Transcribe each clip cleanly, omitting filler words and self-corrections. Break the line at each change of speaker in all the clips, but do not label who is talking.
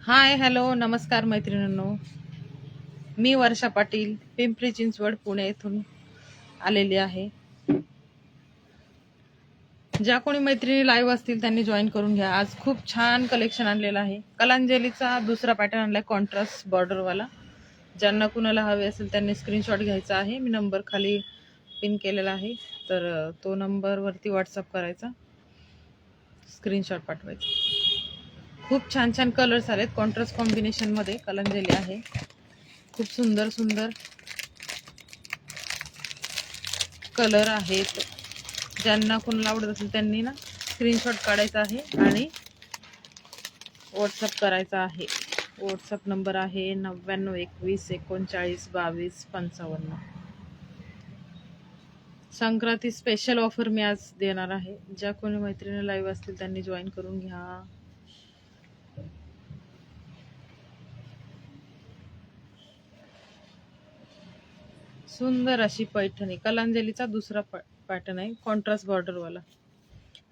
Hi hello नमस्कार मैत्रिणींनो. मी वर्षा पाटील पिंपरी चिंचवड पुणे येथून आलेली आहे. ज्या कोणी मैत्रिणी लाईव्ह असतील त्यांनी जॉईन करून घ्या. आज खूप छान कलेक्शन आणलेलं आहे. कलांजलीचा दुसरा पॅटर्न आणलाय कॉन्ट्रास्ट बॉर्डरवाला. ज्यांना कुणाला हवे असेल त्यांनी स्क्रीनशॉट घ्यायचा आहे. मी नंबर खाली पिन केलेला आहे, तर तो नंबरवरती व्हॉट्सअप करायचा, स्क्रीनशॉट पाठवायचा. खूप छान छान कलर्स आलेत. कॉन्ट्रास्ट कॉम्बिनेशन मध्ये कलांजली आहे. खूप सुंदर सुंदर कलर आहेत. ज्यांना कोणाला आवडत असेल त्यांनी ना स्क्रीनशॉट काढायचा आहे आणि व्हॉट्सअप करायचा आहे. व्हॉट्सअप नंबर आहे 9921392255. संक्रांती स्पेशल ऑफर मी आज देणार आहे. ज्या कोणी मैत्रिणी लाईव्ह असतील त्यांनी जॉईन करून घ्या. सुंदर अशी पैठणी कलांजलीचा दुसरा पॅटर्न आहे, कॉन्ट्रास्ट बॉर्डरवाला.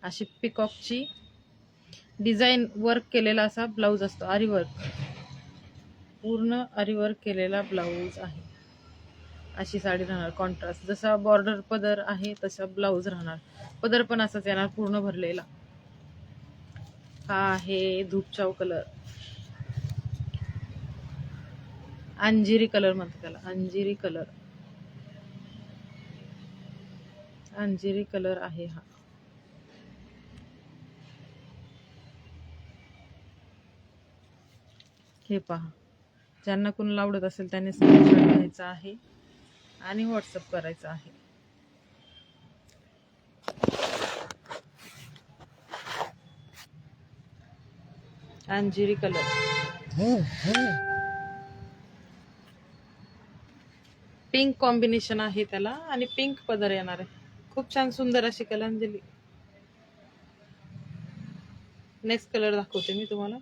अशी पिकॉकची डिझाईन वर्क केलेला असा ब्लाऊज असतो. आरी वर्क, पूर्ण आरी वर्क केलेला ब्लाऊज आहे. अशी साडी राहणार कॉन्ट्रास्ट. जसा बॉर्डर पदर आहे तसा ब्लाऊज राहणार. पदर पण असाच येणार पूर्ण भरलेला. हा आहे धूपचाव कलर, अंजिरी कलर म्हणतात त्याला. अंजिरी कलर, अंजिरी कलर आहे हा. हे पहा, ज्यांना कोणाला आवडत असेल त्यांनी स्क्रीनशॉट घ्यायचा आहे आणि व्हॉट्सअप करायचा आहे. अंजिरी कलर, पिंक कॉम्बिनेशन आहे त्याला आणि पिंक पदर येणार आहे. खूप छान सुंदर अशी कलांजली. नेक्स्ट कलर दाखवते मी तुम्हाला.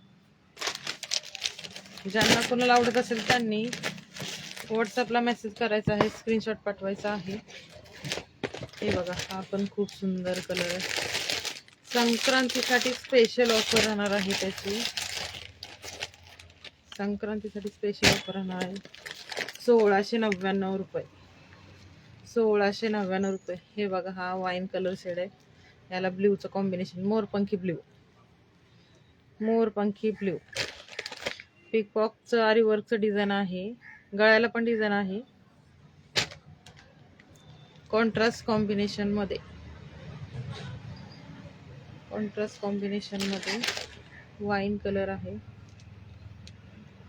ज्यांना कोणाला आवडत असेल त्यांनी व्हॉट्सअपला मेसेज करायचा आहे, स्क्रीनशॉट पाठवायचा आहे. हे बघा, हा पण खूप सुंदर कलर आहे. संक्रांतीसाठी स्पेशल ऑफर राहणार आहे त्याची. संक्रांतीसाठी स्पेशल ऑफर राहणार आहे 1699 रुपये. 1699 रुपये. हे बघा, हा वाईन कलर शेड आहे. याला ब्ल्यूचं कॉम्बिनेशन, मोरपंखी ब्ल्यू, मोरपंखी ब्ल्यू. पिकॉकचं आरी वर्कचं डिझाईन आहे. गळ्याला पण डिझाईन आहे. कॉन्ट्रास्ट कॉम्बिनेशन मध्ये, कॉन्ट्रास्ट कॉम्बिनेशन मध्ये वाईन कलर आहे.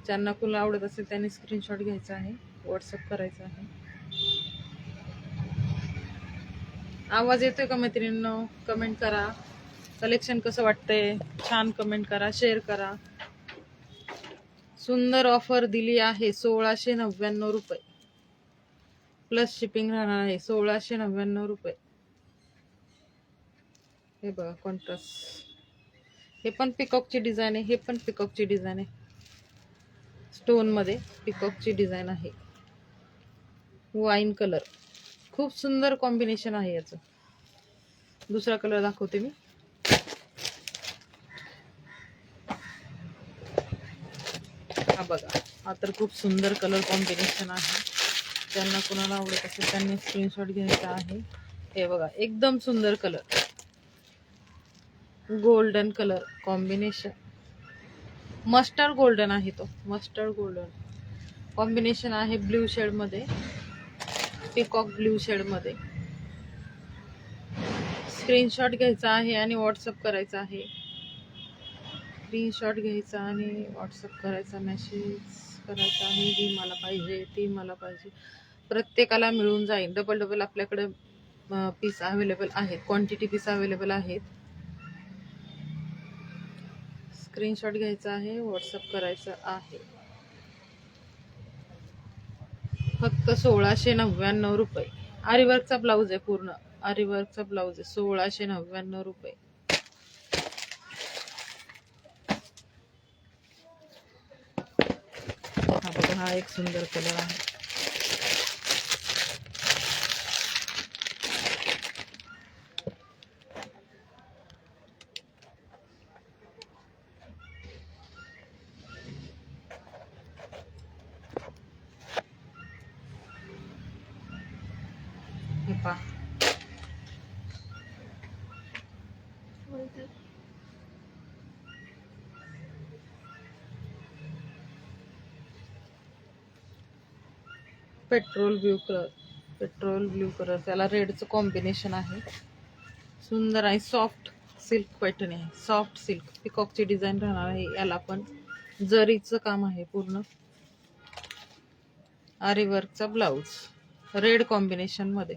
ज्यांना कोणाला आवडत असेल त्यांनी स्क्रीनशॉट घ्यायचा आहे, व्हॉट्सअप करायचा आहे. आवाज येतोय का मैत्रिणींनो? कमेंट करा. कलेक्शन कसं वाटतंय छान कमेंट करा, शेअर करा. सुंदर ऑफर दिली आहे 1699 रुपये प्लस शिपिंग राहणार आहे. 1699 रुपये. हे बघा कॉन्ट्रास्ट. हे पण पिकॉकची डिझाईन आहे. हे पण पिकॉकची डिझाईन आहे. स्टोन मध्ये पिकॉकची डिझाईन आहे. वाईन कलर, खूप सुंदर कॉम्बिनेशन आहे याचं. दुसरा कलर दाखवते मी. हा बघा, हा तर खूप सुंदर कलर कॉम्बिनेशन आहे. ज्यांना कोणाला आवडत असेल त्यांनी स्क्रीनशॉट घ्यायचा आहे. हे बघा, एकदम सुंदर colour, golden colour combination. Mustard golden आहे तो, मस्टर्ड गोल्डन कॉम्बिनेशन आहे. ब्ल्यू शेड मध्ये, पिकॉक ब्ल्यू शेड मध्ये. स्क्रीनशॉट घ्यायचा आहे आणि व्हॉट्सअप करायचा आहे. स्क्रीनशॉट घ्यायचा आणि व्हॉट्सअप करायचा, मेसेज करायचा आहे. ही मला पाहिजे, ती मला पाहिजे. प्रत्येकाला मिळून जाईल. डबल डबल आपल्याकडे पीस अवेलेबल आहेत, क्वांटिटी पीस अवेलेबल आहेत. स्क्रीनशॉट घ्यायचा आहे, व्हॉट्सअप करायचं आहे. फक्त 1699 रुपये. आरीवर्कचा ब्लाऊज आहे, पूर्ण आरीवर्कचा ब्लाऊज आहे. 1699 रुपये. हा बघा, हा एक सुंदर कलर आहे. पेट्रोल ब्ल्यू कलर त्याला रेडचं कॉम्बिनेशन आहे. सुंदर आहे. सॉफ्ट सिल्क पैठणी आहे. सॉफ्ट सिल्क पिकॉकची डिझाईन राहणार आहे. याला पण जरीचं काम आहे पूर्ण. आरी वर्कचा ब्लाऊज रेड कॉम्बिनेशन मध्ये,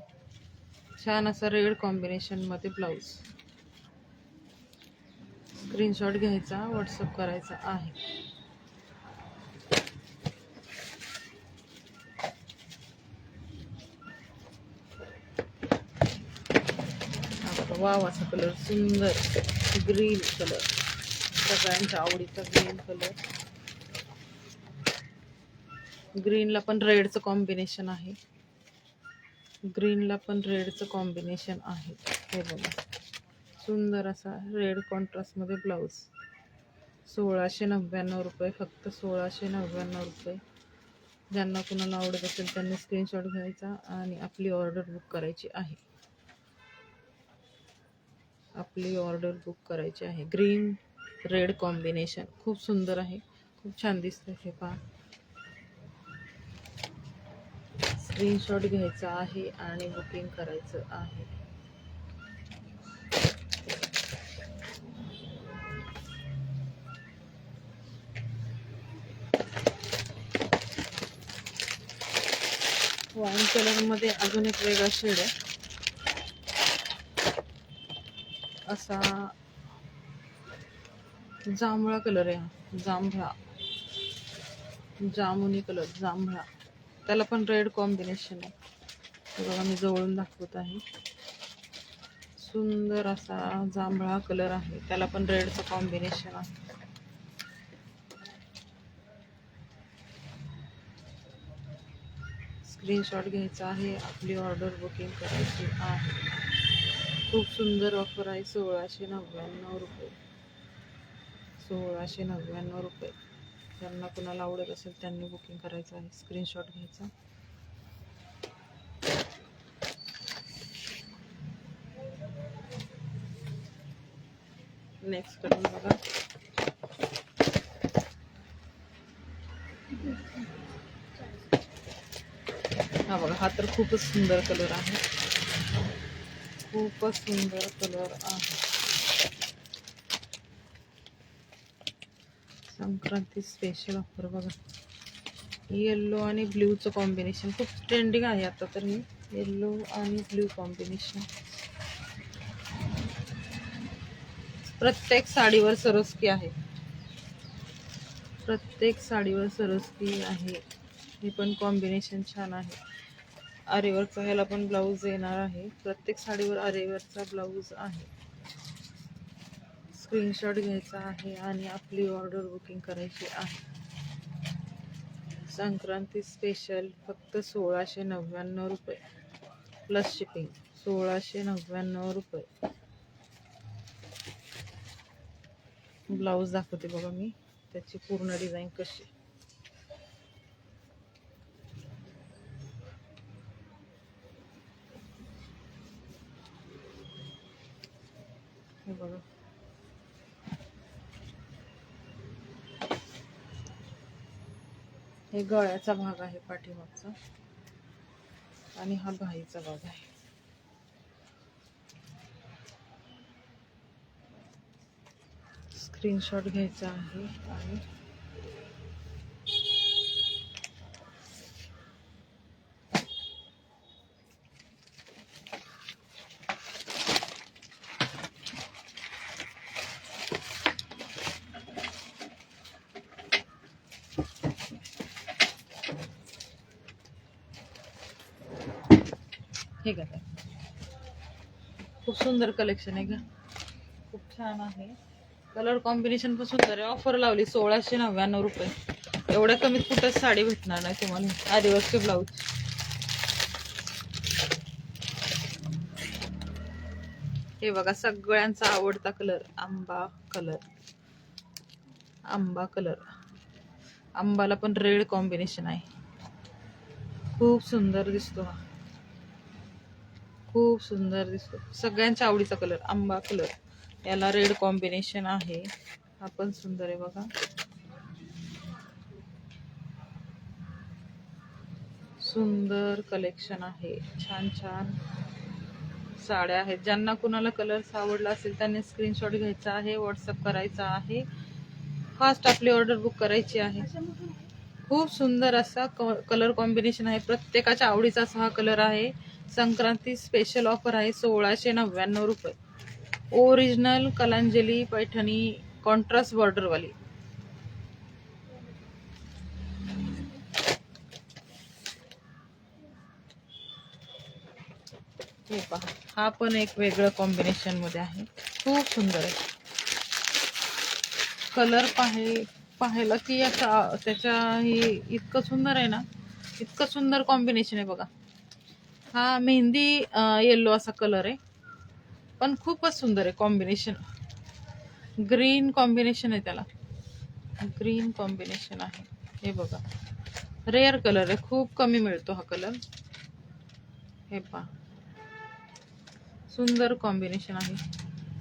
छान असा रेड कॉम्बिनेशन मध्ये ब्लाऊज. स्क्रीनशॉट घ्यायचा, व्हॉट्सअप करायचा आहे. वाव असा कलर सुंदर ग्रीन कलर, सगळ्यांच्या आवडीचा ग्रीन कलर. ग्रीनला पण रेडचं कॉम्बिनेशन आहे. ग्रीनला पण रेडचं कॉम्बिनेशन आहे. हे बघा सुंदर असा रेड कॉन्ट्रास्ट मध्ये ब्लाऊज. 1699 रुपये, फक्त 1699 रुपये. ज्यांना कुणाला आवडत असेल त्यांनी स्क्रीनशॉट घ्यायचा आणि आपली ऑर्डर बुक करायची आहे. ग्रीन रेड कॉम्बिनेशन खूप सुंदर आहे, खूप छान दिसतंय. हे पहा, स्क्रीनशॉट घ्यायचा आहे आणि बुकिंग करायचं आहे. वाईन कलर मध्ये अजून एक वेगळा शेड आहे. असा जांभळा कलर आहे. जामुनी कलर, जांभळा. त्याला पण रेड कॉम्बिनेशन आहे. बघा मी जवळून दाखवत आहे. सुंदर असा जांभळा कलर आहे. त्याला पण रेडचं कॉम्बिनेशन आहे. स्क्रीनशॉट घ्यायचा आहे, आपली ऑर्डर बुकिंग करायची आहे. खूप सुंदर ऑफर आहे. 1699 रुपये. 1699 रुपये. ज्यांना कुणाला आवडत असेल त्यांनी बुकिंग करायचं आहे. स्क्रीनशॉट घ्यायचा. नेक्स्ट कलर बघा. हा बघा, हा तर खूपच सुंदर कलर आहे. खूपच सुंदर कलर आहे. संक्रांती स्पेशल ऑफर बघा. येल्लो आणि ब्ल्यूचं कॉम्बिनेशन खूप ट्रेंडिंग आहे आता तर. हे येल्लो आणि ब्ल्यू कॉम्बिनेशन प्रत्येक साडीवर सरोस्की आहे. प्रत्येक साडीवर सरोस्की आहे. हे पण कॉम्बिनेशन छान आहे. आरीवर्कचा ह्याला पण ब्लाऊज येणार आहे. प्रत्येक साडीवर आरीवर्कचा ब्लाऊज आहे. स्क्रीनशॉट घ्यायचा आहे आणि आपली ऑर्डर बुकिंग करायची आहे. संक्रांती स्पेशल फक्त 1699 रुपये प्लस शिपिंग. 1699 रुपये. ब्लाऊज दाखवते बघा मी, त्याची पूर्ण डिझाईन कशी. हे बघा, हे गळ्याचा भाग आहे पाठीमागचा आणि हा बाहीचा भाग आहे. स्क्रीनशॉट घ्यायचा आहे आणि हे घ्या. खूप सुंदर कलेक्शन आहे का, खूप छान आहे. कलर कॉम्बिनेशन पण सुंदर आहे. ऑफर लावली 1699 रुपये. एवढ्या कमीत कुठंच साडी भेटणार नाही तुम्हाला. आरीवर्कचे ब्लाऊज. हे बघा, सगळ्यांचा आवडता कलर आंबा कलर. आंबा कलर, आंबाला पण रेड कॉम्बिनेशन आहे. खूप सुंदर दिसतो हा. खूप सुंदर दिसतो. सगळ्यांच्या आवडीचा कलर आंबा कलर. याला रेड कॉम्बिनेशन आहे. हा पण सुंदर आहे बघा. सुंदर कलेक्शन आहे, छान छान साड्या आहेत. ज्यांना कुणाला कलर्स आवडला असेल त्यांनी स्क्रीनशॉट घ्यायचा आहे, व्हॉट्सअप करायचा आहे, फास्ट आपली ऑर्डर बुक करायची आहे. खूप सुंदर असा कलर कॉम्बिनेशन आहे, प्रत्येकाच्या आवडीचा असा हा कलर आहे. संक्रांती स्पेशल ऑफर आहे 1699 रुपये. Original Kalanjali Paithani contrast border वाली. हे पहा, हा पण एक वेगळं कॉम्बिनेशन मध्ये आहे, खूप सुंदर आहे. कलर पाहायला की असा त्याच्या हे इतकं सुंदर आहे ना, इतकं सुंदर कॉम्बिनेशन आहे बघा. हा मेहंदी येलो असा कलर आहे, पण खूपच सुंदर आहे कॉम्बिनेशन. ग्रीन कॉम्बिनेशन आहे, त्याला ग्रीन कॉम्बिनेशन आहे. हे बघा, रेअर कलर आहे, खूप कमी मिळतो हा कलर. हे पहा, सुंदर कॉम्बिनेशन आहे.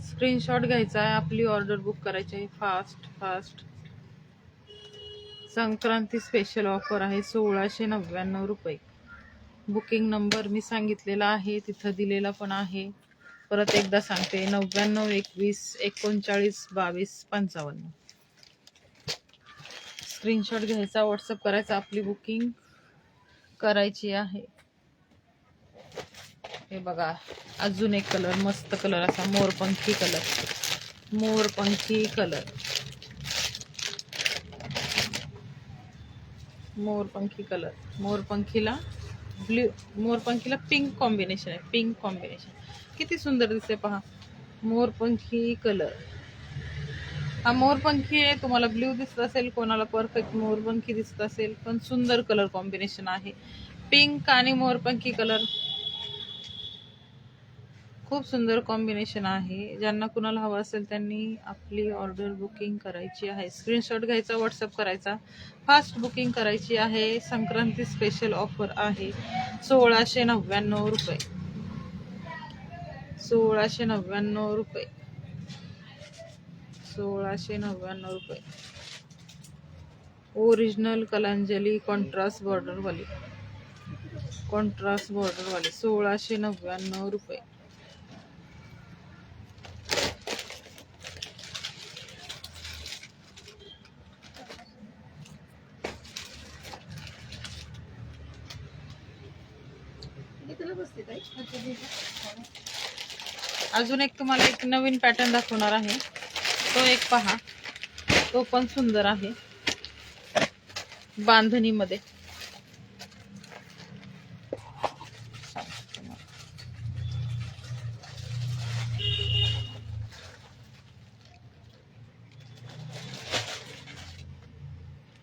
स्क्रीनशॉट घ्यायचा आहे, आपली ऑर्डर बुक करायची आहे fast fast. Sankranti special offer आहे 1699 रुपये. बुकिंग नंबर मी सांगितलेला आहे, तिथं दिलेला पण आहे. परत एकदा सांगते, 99 21 39 22 55. स्क्रीनशॉट घ्यायचा, व्हॉट्सअप करायचा, आपली बुकिंग करायची आहे. हे बघा, अजून एक कलर, मस्त कलर असा मोरपंखी कलर. मोरपंखी कलर, मोरपंखी कलर. मोरपंखीला ब्ल्यू, मोरपंखीला पिंक कॉम्बिनेशन आहे, पिंक कॉम्बिनेशन किती सुंदर दिसते पहा. मोरपंखी कलर, हा मोरपंखी आहे. तुम्हाला ब्ल्यू दिसत असेल, कोणाला परफेक्ट मोरपंखी दिसत असेल, पण सुंदर कलर कॉम्बिनेशन आहे. पिंक आणि मोरपंखी कलर खूप सुंदर कॉम्बिनेशन आहे. ज्यांना कुणाला हवं असेल त्यांनी आपली ऑर्डर बुकिंग करायची आहे. स्क्रीनशॉट घ्यायचा, व्हॉट्सअप करायचा, फास्ट बुकिंग करायची आहे. संक्रांती स्पेशल ऑफर आहे 1699 रुपये. 1699 रुपये. 1699 रुपये. ओरिजिनल कलांजली कॉन्ट्रास्ट बॉर्डर वाली, कॉन्ट्रास्ट बॉर्डर वाली 1699 रुपये. अजून एक तुम्हाला एक नवीन पॅटर्न दाखवणार आहे, तो एक पहा, तो पण सुंदर आहे बांधणी मध्ये.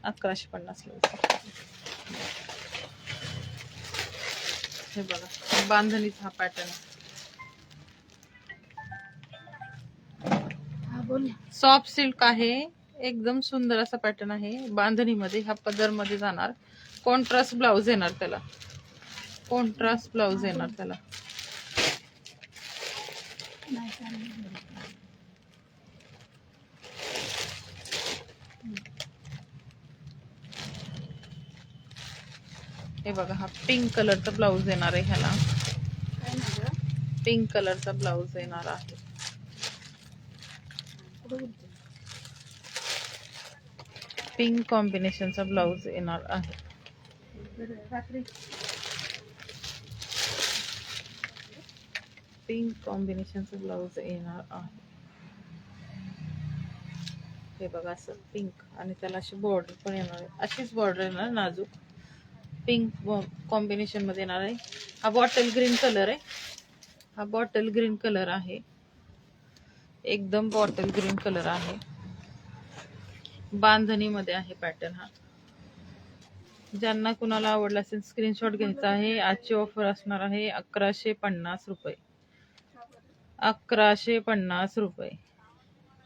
$1150. हे बघा, बांधणीचा हा पॅटर्न, सॉफ्ट सिल्क आहे, एकदम सुंदर असा पॅटर्न आहे. बांधणीमध्ये ह्या पदर मध्ये जाणार. कॉन्ट्रास्ट ब्लाउज येणार त्याला, कॉन्ट्रास्ट ब्लाउज येणार त्याला. हे बघा, हा पिंक कलरचा ब्लाउज येणार आहे ह्याला, पिंक कलरचा ब्लाउज येणार आहे. पिंक कॉम्बिनेशनचा ब्लाउज येणार आहे. पिंक कॉम्बिनेशनचा ब्लाउज येणार आहे. हे बघा, असं पिंक, आणि त्याला अशी बॉर्डर पण येणार आहे, अशीच बॉर्डर येणार नाजूक, पिंक कॉम्बिनेशन मध्ये येणार आहे. हा बॉटल ग्रीन कलर आहे, हा बॉटल ग्रीन कलर आहे, एकदम बॉटल ग्रीन कलर आहे. बांधणी मध्ये आहे पॅटर्न हा. ज्यांना कुणाला आवडला असेल स्क्रीनशॉट घ्यायचा आहे. आजची ऑफर असणार आहे 1150 रुपये. 1150 रुपये.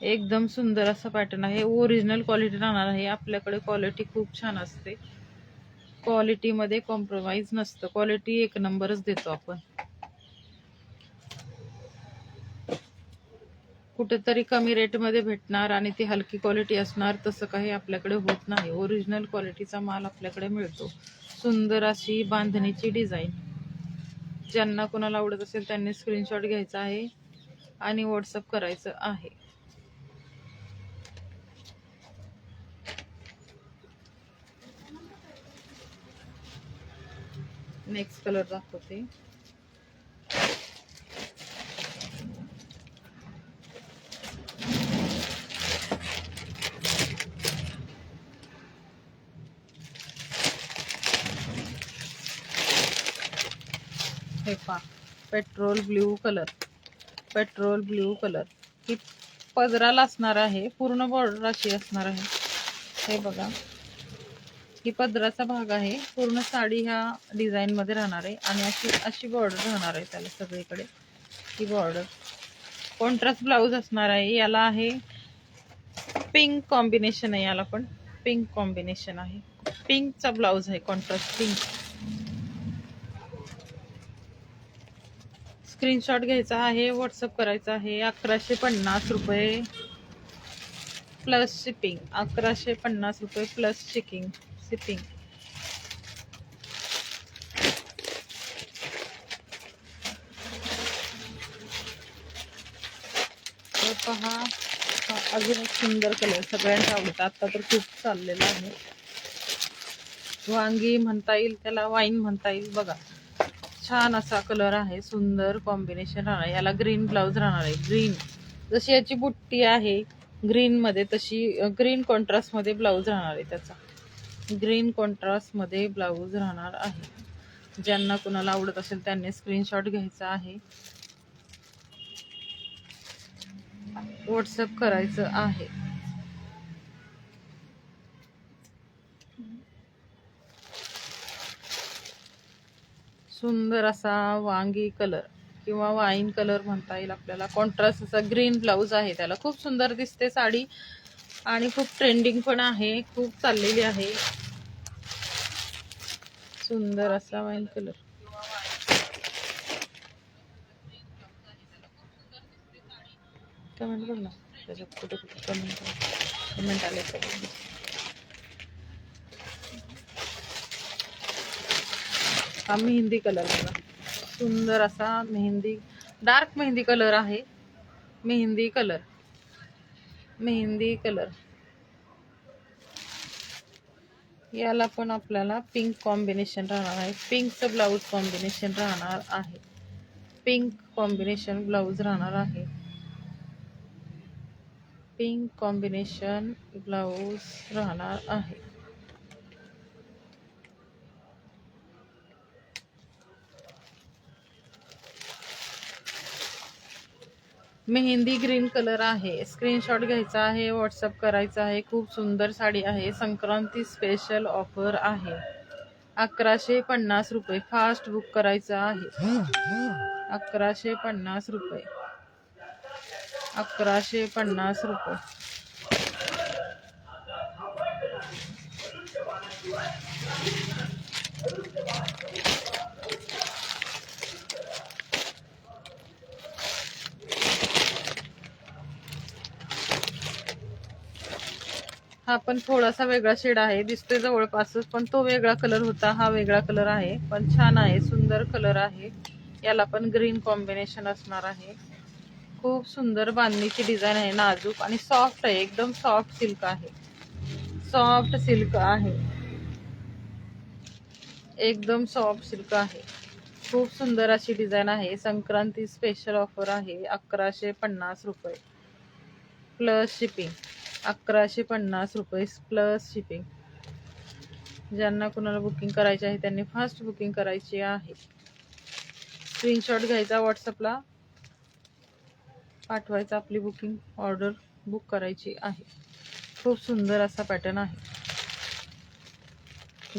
एकदम सुंदर असा पॅटर्न आहे. ओरिजिनल क्वालिटी राहणार आहे. आपल्याकडे क्वालिटी खूप छान असते, क्वालिटी मध्ये कॉम्प्रोमाइज नसतं, क्वालिटी एक नंबरच देतो आपण. कुठेतरी कमी रेट मध्ये भेटणार आणि ती हलकी क्वालिटी असणार, तसं काही आपल्याकडे होत नाही. ओरिजिनल क्वालिटीचा माल आपल्याकडे मिळतो. सुंदर अशी बांधणीची डिझाईन. ज्यांना कोणाला आवडत असेल त्यांनी स्क्रीनशॉट घ्यायचा आहे आणि व्हॉट्सअप करायचं आहे. नेक्स्ट कलर दाखवते. हे पहा, petrol blue colour. Petrol blue colour ही पदराला असणार आहे. पूर्ण बॉर्डर अशी असणार आहे. हे बघा, ही पदराचा भाग आहे. पूर्ण साडी ह्या डिझाईन मध्ये राहणार आहे आणि अशी अशी बॉर्डर राहणार आहे त्याला सगळीकडे. ही बॉर्डर कॉन्ट्रास्ट ब्लाऊज असणार आहे. याला आहे पिंक कॉम्बिनेशन आहे. याला पण पिंक कॉम्बिनेशन आहे. पिंकचा ब्लाऊज आहे, कॉन्ट्रास्ट पिंक. स्क्रीनशॉट घ्यायचा आहे, व्हॉट्सअप करायचा आहे. 1150 रुपये प्लस शिपिंग. 1150 रुपये प्लस शिपिंग. पहा, हा अजून एक सुंदर कलर सगळ्यांचा आवडता. आता तर खूप चाललेला आहे. वांगी म्हणता येईल त्याला, वाईन म्हणता येईल. बघा, छान असा कलर आहे. सुंदर कॉम्बिनेशन राहणार. याला ग्रीन ब्लाऊज राहणार आहे. ग्रीन जशी याची बुट्टी आहे ग्रीन मध्ये, तशी ग्रीन कॉन्ट्रास्ट मध्ये ब्लाऊज राहणार आहे. त्याचा ग्रीन कॉन्ट्रास्ट मध्ये ब्लाऊज राहणार आहे. ज्यांना कुणाला आवडत असेल त्यांनी स्क्रीनशॉट घ्यायचा आहे, व्हॉट्सअप करायचं आहे. सुंदर असा वांगी कलर किंवा वाईन कलर म्हणता येईल आपल्याला. कॉन्ट्रास्ट असा ग्रीन ब्लाऊज आहे त्याला. खूप सुंदर दिसते साडी आणि खूप ट्रेंडिंग पण आहे, खूप चाललेली आहे. सुंदर असा वाईन कलर. कमेंट बघ ना, त्याच्यात कुठे कुठे कमेंट आले. हा मेहंदी कलर बघा, सुंदर असा मेहंदी, डार्क मेहंदी कलर आहे. Mehndi colour, mehndi colour. याला पण आपल्याला पिंक कॉम्बिनेशन राहणार आहे. पिंकचं ब्लाऊज कॉम्बिनेशन राहणार आहे. पिंक कॉम्बिनेशन ब्लाऊज राहणार आहे. पिंक कॉम्बिनेशन ब्लाऊज राहणार आहे. मेहंदी ग्रीन कलर आहे. स्क्रीनशॉट घ्यायचा आहे, व्हॉट्सअप करायचा आहे. खूप सुंदर साडी आहे. संक्रांती स्पेशल ऑफर आहे. 1150 रुपये. फास्ट बुक करायचं आहे. 1150 रुपये. 1150 रुपये. हा पण थोडासा वेगळा शेड आहे, दिसतोय जवळपासच, पण तो वेगळा कलर होता, हा वेगळा कलर आहे. पण छान आहे, सुंदर कलर आहे. याला पण ग्रीन कॉम्बिनेशन असणार आहे. खूप सुंदर बांधणीची डिझाईन आहे. नाजूक आणि सॉफ्ट आहे. एकदम सॉफ्ट सिल्क आहे. सॉफ्ट सिल्क आहे. एकदम सॉफ्ट सिल्क आहे. खूप सुंदर अशी डिझाईन आहे. संक्रांती स्पेशल ऑफर आहे. 1150 रुपये प्लस शिपिंग. 1150 रुपये प्लस शिपिंग. ज्यांना कुणाला बुकिंग करायची आहे त्यांनी फास्ट बुकिंग करायची आहे. स्क्रीनशॉट घ्यायचा, व्हॉट्सअपला पाठवायचा. आपली बुकिंग ऑर्डर बुक करायची आहे. खूप सुंदर असा पॅटर्न आहे.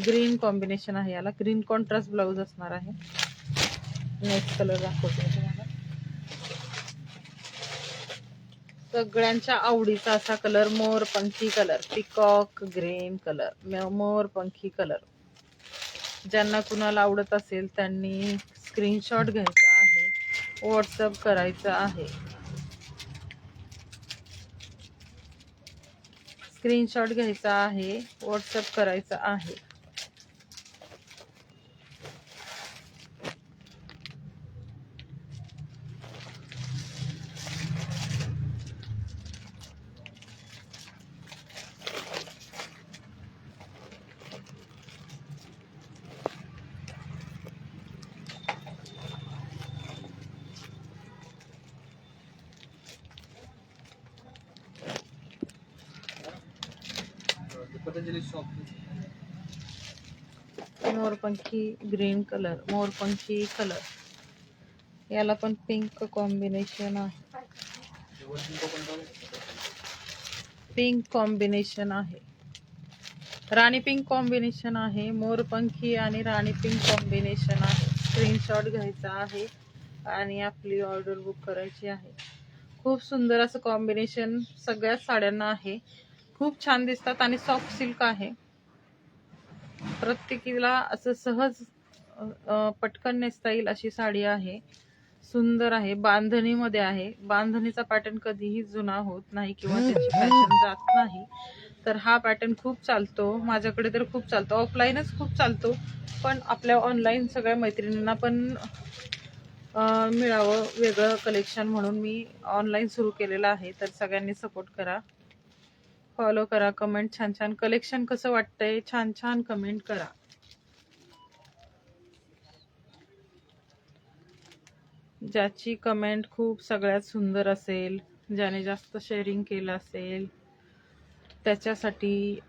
ग्रीन कॉम्बिनेशन आहे. याला ग्रीन कॉन्ट्रास्ट ब्लाऊज असणार आहे. नेक्स्ट कलर दाखवते तुम्हाला. सगळ्यांच्या आवडीचा असा कलर, मोरपंखी कलर, पिकॉक ग्रीन कलर, मोरपंखी कलर. ज्यांना कुणाला आवडत असेल त्यांनी स्क्रीनशॉट घ्यायचा आहे, व्हॉट्सअप करायचा आहे. स्क्रीनशॉट घ्यायचा आहे, व्हॉट्सअप करायचा आहे.
पतंजलि शॉप
मोरपंखी ग्रीन कलर, मोरपंखी कलर, याला पण पिंक कॉम्बिनेशन आहे, पिंक कॉम्बिनेशन आहे, राणी पिंक कॉम्बिनेशन आहे, मोरपंखी आणि राणी पिंक कॉम्बिनेशन आहे. स्क्रीनशॉट घ्यायचा आहे आणि आपली ऑर्डर बुक करायची आहे. खूप सुंदर असं कॉम्बिनेशन सगळ्याच साड्यांना आहे. खूप छान दिसतात आणि सॉफ्ट सिल्क आहे. प्रत्येकीला असं सहज पटकन नेसता येईल अशी साडी आहे. सुंदर आहे, बांधणीमध्ये आहे. बांधणीचा पॅटर्न कधीही जुना होत नाही किंवा त्याची फॅशन जात नाही. तर हा पॅटर्न खूप चालतो, माझ्याकडे तर खूप चालतो, ऑफलाईनच खूप चालतो, पण आपल्या ऑनलाईन सगळ्या मैत्रिणींना पण मिळावं वेगळं कलेक्शन म्हणून मी ऑनलाईन सुरू केलेलं आहे. तर सगळ्यांनी सपोर्ट करा, फॉलो करा, कमेंट, छान छान कलेक्शन कसं वाटतंय छान छान कमेंट करा. ज्याची कमेंट खूप सगळ्यात सुंदर असेल, ज्याने जास्त शेअरिंग केलं असेल, त्याच्यासाठी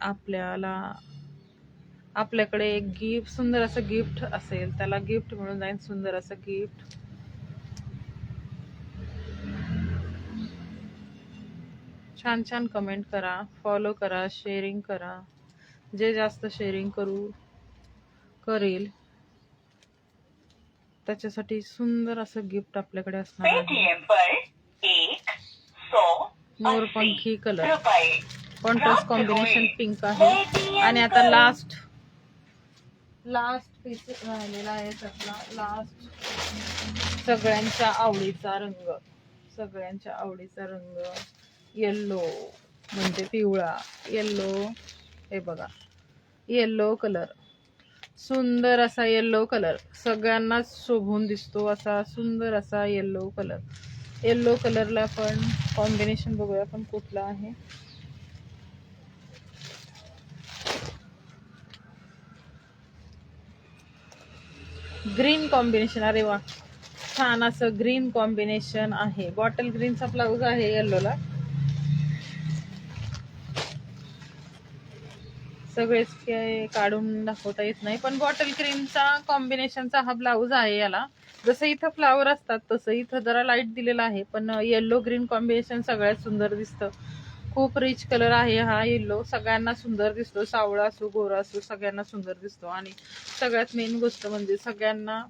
आपल्याकडे एक गिफ्ट, सुंदर असं गिफ्ट असेल, त्याला गिफ्ट मिळून जाईल, सुंदर असं गिफ्ट. छान छान कमेंट करा, फॉलो करा, शेअरिंग करा. जे जास्त शेअरिंग करेल त्याच्यासाठी सुंदर असं गिफ्ट आपल्याकडे असणार आहे. मोरपंखी कलर, कॉन्ट्रास्ट कॉम्बिनेशन पिंक आहे. आणि आता लास्ट पीस राहिलेला आहे त्यातला, लास्ट सगळ्यांच्या आवडीचा रंग येल्लो, म्हणजे पिवळा येल्लो. हे बघा, येल्लो कलर, सुंदर असा येल्लो कलर, सगळ्यांनाच शोभून दिसतो असा सुंदर असा येल्लो कलर. येल्लो कलरला पण कॉम्बिनेशन बघूया आपण कुठला आहे. ग्रीन कॉम्बिनेशन, अरे वा, छान असं ग्रीन कॉम्बिनेशन आहे. बॉटल ग्रीनचा ब्लाऊज आहे येल्लोला. सगळेच काढून दाखवता येत नाही, पण बॉटल ग्रीनचा कॉम्बिनेशनचा हा ब्लाऊज आहे. याला जसं इथं फ्लावर असतात तसं इथं जरा लाईट दिलेला आहे, पण येल्लो ग्रीन कॉम्बिनेशन सगळ्यात सुंदर दिसतं. खूप रिच कलर आहे हा येल्लो, सगळ्यांना सुंदर दिसतो. सावळा असो गोरा असो सगळ्यांना सुंदर दिसतो. आणि सगळ्यात मेन गोष्ट म्हणजे सगळ्यांना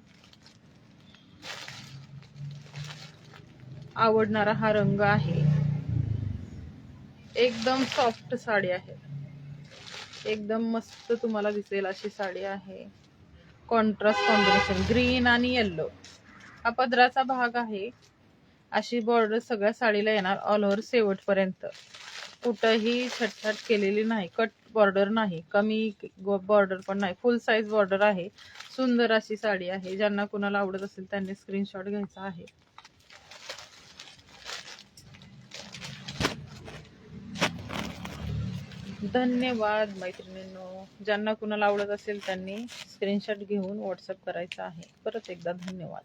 आवडणारा हा रंग आहे. एकदम सॉफ्ट साडी आहे, एकदम मस्त तुम्हाला दिसेल अशी साडी आहे. कॉन्ट्रास्ट कॉम्बिनेशन ग्रीन आणि येल्लो, हा पदराचा भाग आहे. अशी बॉर्डर सगळ्या साडीला येणार ऑल ओव्हर शेवटपर्यंत. कुठंही छटछट केलेली नाही, कट बॉर्डर नाही, कमी बॉर्डर पण नाही, फुल साईज बॉर्डर आहे. सुंदर अशी साडी आहे. ज्यांना कुणाला आवडत असेल त्यांनी स्क्रीनशॉट घ्यायचा आहे. धन्यवाद मैत्रिणींनो. ज्यांना कुणाला आवडत असेल त्यांनी स्क्रीनशॉट घेऊन व्हॉट्सअप करायचा आहे. परत एकदा धन्यवाद.